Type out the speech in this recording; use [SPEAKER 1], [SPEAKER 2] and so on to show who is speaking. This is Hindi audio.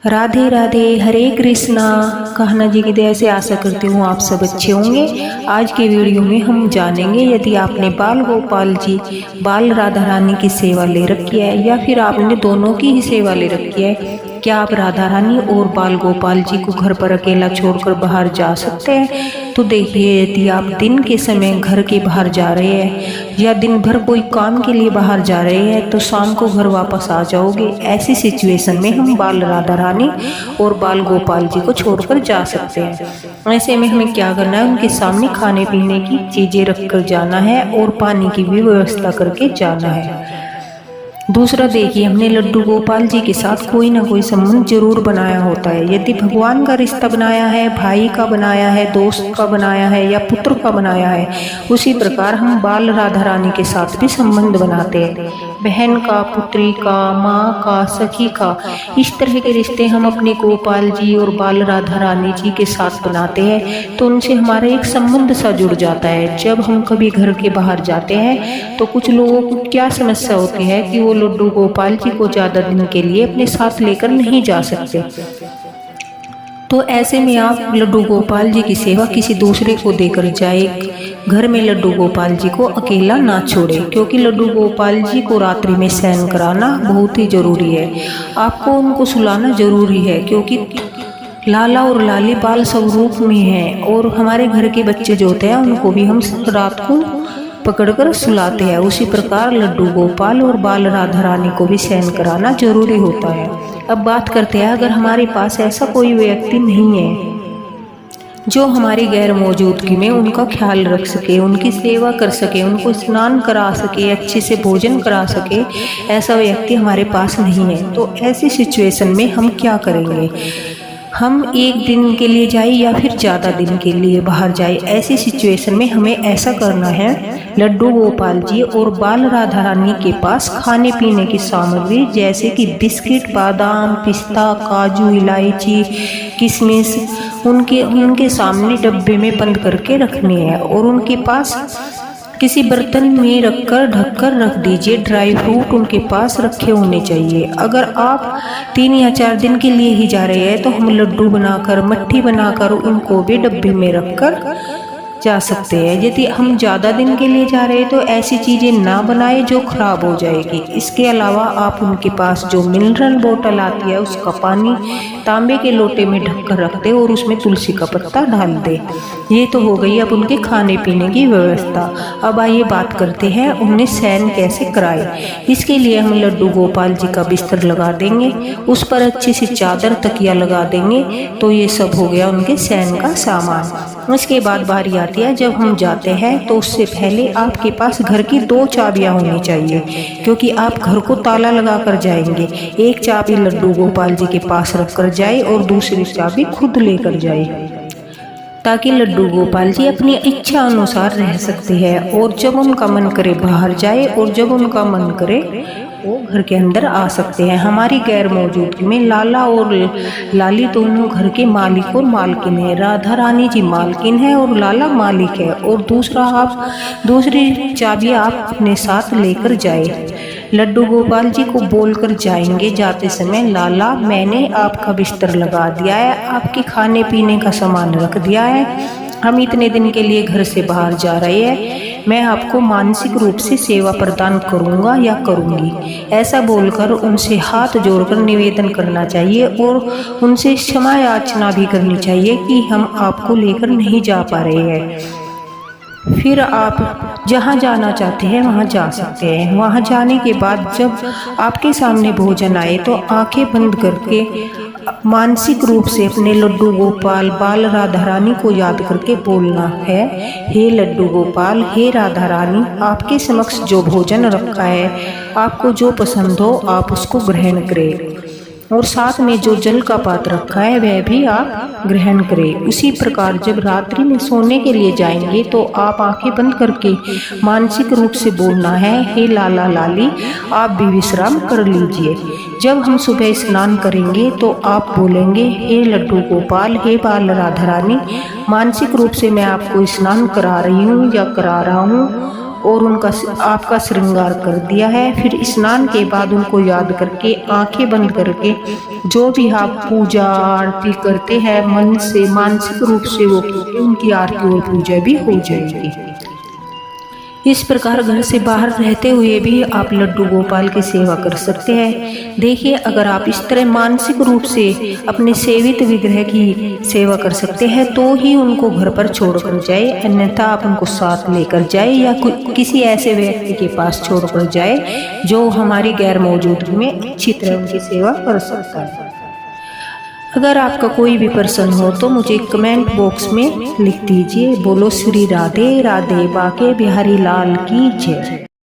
[SPEAKER 1] राधे राधे, हरे कृष्णा। कहना जी की दया से आशा करती हूँ आप सब अच्छे होंगे। आज के वीडियो में हम जानेंगे, यदि आपने बाल गोपाल जी, बाल राधा रानी की सेवा ले रखी है या फिर आपने दोनों की ही सेवा ले रखी है, क्या आप राधा रानी और बाल गोपाल जी को घर पर अकेला छोड़कर बाहर जा सकते हैं? तो देखिए, यदि आप दिन के समय घर के बाहर जा रहे हैं या दिन भर कोई काम के लिए बाहर जा रहे हैं तो शाम को घर वापस आ जाओगे। ऐसी सिचुएशन में हम बाल राधा रानी और बाल गोपाल जी को छोड़कर जा सकते हैं। ऐसे में हमें क्या करना है, उनके सामने खाने पीने की चीज़ें रखकर जाना है और पानी की भी व्यवस्था करके जाना है। दूसरा देखिए, हमने लड्डू गोपाल जी के साथ कोई ना कोई संबंध जरूर बनाया होता है। यदि भगवान का रिश्ता बनाया है, भाई का बनाया है, दोस्त का बनाया है या पुत्र का बनाया है, उसी प्रकार हम बाल राधा रानी के साथ भी संबंध बनाते हैं। बहन का, पुत्री का, माँ का, सखी का, इस तरह के रिश्ते हम अपने गोपाल जी और बाल राधा रानी जी के साथ बनाते हैं, तो उनसे हमारा एक संबंध सा जुड़ जाता है। जब हम कभी घर के बाहर जाते हैं तो कुछ लोगों को क्या समस्या होती है कि वो लड्डू गोपाल जी को ज़्यादा दिन के लिए अपने साथ लेकर नहीं जा सकते। तो ऐसे में आप लड्डू गोपाल जी की सेवा किसी दूसरे को देकर जाए। घर में लड्डू गोपाल जी को अकेला ना छोड़े, क्योंकि लड्डू गोपाल जी को रात्रि में शयन कराना बहुत ही जरूरी है। आपको उनको सुलाना जरूरी है, क्योंकि लाला और लाली बाल स्वरूप में हैं और हमारे घर के बच्चे जो होते हैं उनको भी हम रात को पकड़कर सुलाते हैं। उसी प्रकार लड्डू गोपाल और बाल राधा रानी को भी शयन कराना जरूरी होता है। अब बात करते हैं, अगर हमारे पास ऐसा कोई व्यक्ति नहीं है जो हमारी गैर मौजूदगी में उनका ख्याल रख सके, उनकी सेवा कर सके, उनको स्नान करा सके, अच्छे से भोजन करा सके, ऐसा व्यक्ति हमारे पास नहीं है, तो ऐसी सिचुएशन में हम क्या करेंगे? हम एक दिन के लिए जाए या फिर ज़्यादा दिन के लिए बाहर जाए, ऐसी सिचुएशन में हमें ऐसा करना है, लड्डू गोपाल जी और बाल राधा रानी के पास खाने पीने की सामग्री जैसे कि बिस्किट, बादाम, पिस्ता, काजू, इलायची, किशमिश उनके सामने डब्बे में बंद करके रखने हैं और उनके पास किसी बर्तन में रखकर ढककर रख दीजिए। ड्राई फ्रूट उनके पास रखे होने चाहिए। अगर आप 3 या 4 दिन के लिए ही जा रहे हैं तो हम लड्डू बनाकर, मट्ठी बनाकर उनको भी डब्बे में रखकर जा सकते हैं। यदि हम ज़्यादा दिन के लिए जा रहे हैं तो ऐसी चीज़ें ना बनाए जो ख़राब हो जाएगी। इसके अलावा आप उनके पास जो मिनरल बोतल आती है उसका पानी तांबे के लोटे में ढककर रख दे और उसमें तुलसी का पत्ता डाल दे। ये तो हो गई अब उनके खाने पीने की व्यवस्था। अब आइए बात करते हैं उन्हें शयन कैसे कराए। इसके लिए हम लड्डू गोपाल जी का बिस्तर लगा देंगे, उस पर अच्छी सी चादर, तकिया लगा देंगे। तो ये सब हो गया उनके शयन का सामान। उसके बाद बारी आती है, जब हम जाते हैं तो उससे पहले आपके पास घर की 2 चाबियां होनी चाहिए, क्योंकि आप घर को ताला लगा कर जाएंगे। एक चाबी लड्डू गोपाल जी के पास रख कर जाए और दूसरी चाबी खुद लेकर जाए, ताकि लड्डू गोपाल जी अपनी इच्छा अनुसार रह सकते हैं और जब उनका मन करे बाहर जाए और जब उनका मन करे वो घर के अंदर आ सकते हैं। हमारी गैर मौजूदगी में लाला और लाली दोनों घर के मालिक और मालकिन है। राधा रानी जी मालकिन है और लाला मालिक है। और दूसरी चाबी आप अपने साथ लेकर जाए। लड्डू गोपाल जी को बोलकर जाएंगे जाते समय, लाला मैंने आपका बिस्तर लगा दिया है, आपके खाने पीने का सामान रख दिया है, हम इतने दिन के लिए घर से बाहर जा रहे हैं, मैं आपको मानसिक रूप से सेवा प्रदान करूंगा या करूंगी। ऐसा बोलकर उनसे हाथ जोड़कर निवेदन करना चाहिए और उनसे क्षमा याचना भी करनी चाहिए कि हम आपको लेकर नहीं जा पा रहे हैं। फिर आप जहाँ जाना चाहते हैं वहाँ जा सकते हैं। वहाँ जाने के बाद जब आपके सामने भोजन आए तो आंखें बंद करके मानसिक रूप से अपने लड्डू गोपाल बाल राधा रानी को याद करके बोलना है, हे लड्डू गोपाल, हे राधा रानी, आपके समक्ष जो भोजन रखा है, आपको जो पसंद हो आप उसको ग्रहण करें और साथ में जो जल का पात्र रखा है वह भी आप ग्रहण करें। उसी प्रकार जब रात्रि में सोने के लिए जाएंगे तो आप आंखें बंद करके मानसिक रूप से बोलना है, हे लाला लाली, आप भी विश्राम कर लीजिए। जब हम सुबह स्नान करेंगे तो आप बोलेंगे, हे लड्डू गोपाल, हे बाल राधा रानी, मानसिक रूप से मैं आपको स्नान करा रही हूँ या करा रहा हूँ और उनका आपका श्रृंगार कर दिया है। फिर स्नान के बाद उनको याद करके आंखें बंद करके जो भी आप पूजा आरती करते हैं मन से मानसिक रूप से वो करके उनकी आरती और पूजा भी हो जाएगी। इस प्रकार घर से बाहर रहते हुए भी आप लड्डू गोपाल की सेवा कर सकते हैं। देखिए, अगर आप इस तरह मानसिक रूप से अपने सेवित विग्रह की सेवा कर सकते हैं तो ही उनको घर पर छोड़कर जाए, अन्यथा आप उनको साथ लेकर जाए या किसी ऐसे व्यक्ति के पास छोड़कर जाए जो हमारी गैर मौजूदगी में अच्छी तरह उनकी सेवा कर सकता है। अगर आपका कोई भी प्रश्न हो तो मुझे कमेंट बॉक्स में लिख दीजिए। बोलो श्री राधे राधे, बाके बिहारी लाल की जय।